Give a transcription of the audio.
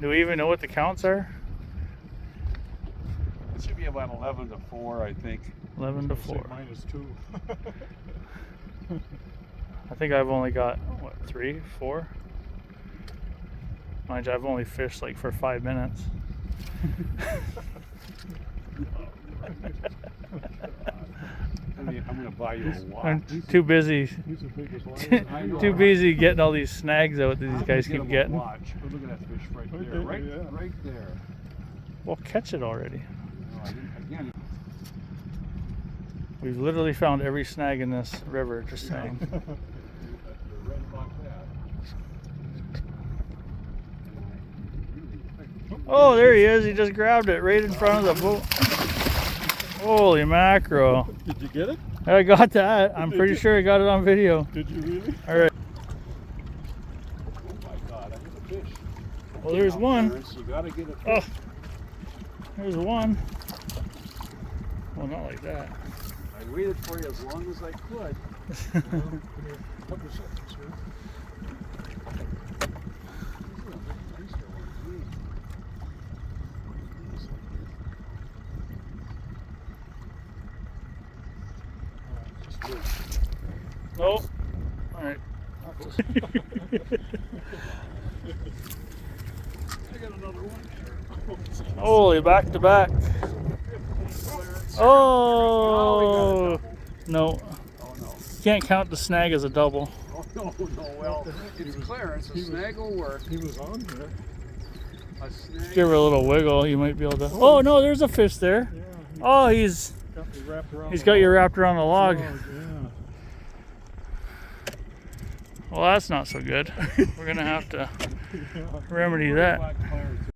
Do we even know what the counts are? It should be about 11 to 4, I think. 11 to 4. -2. I think I've only got, what, 3, 4? Mind you, I've only fished like for 5 minutes. I'm gonna buy you a watch. I'm too busy. He's the biggest lion. Too busy getting all these snags out that these guys Get keep him a getting. watch. Oh, look at that fish right Right there. there, Right, yeah. right there. Well, catch it already. No, I didn't, again, We've literally found every snag in this river, just saying. you're right about that. Oh, there he is. He just grabbed it right in front of the boat. Holy mackerel. Did you get it? I got that. I'm pretty sure I got it on video. Did you really? All right. Oh my God, I hit a fish. Well, there's Now, one. Clarence, you gotta get a fish. Oh, there's one. Well, not like that. I waited for you as long as I could. Couple seconds, sir. Just wait. Nope. All right. I got another one. Holy, back to back. Oh, no. Oh no. Can't count the snag as a double. Oh no, well, it's Clarence. A snag will work. He was on there. A snag. Give her a little wiggle. You might be able to. Oh no, there's a fish there. Yeah. Oh, he's Got me wrapped around got the you wrapped around the log. yeah. Well, that's not so good. We're gonna have to remedy that. Clarence.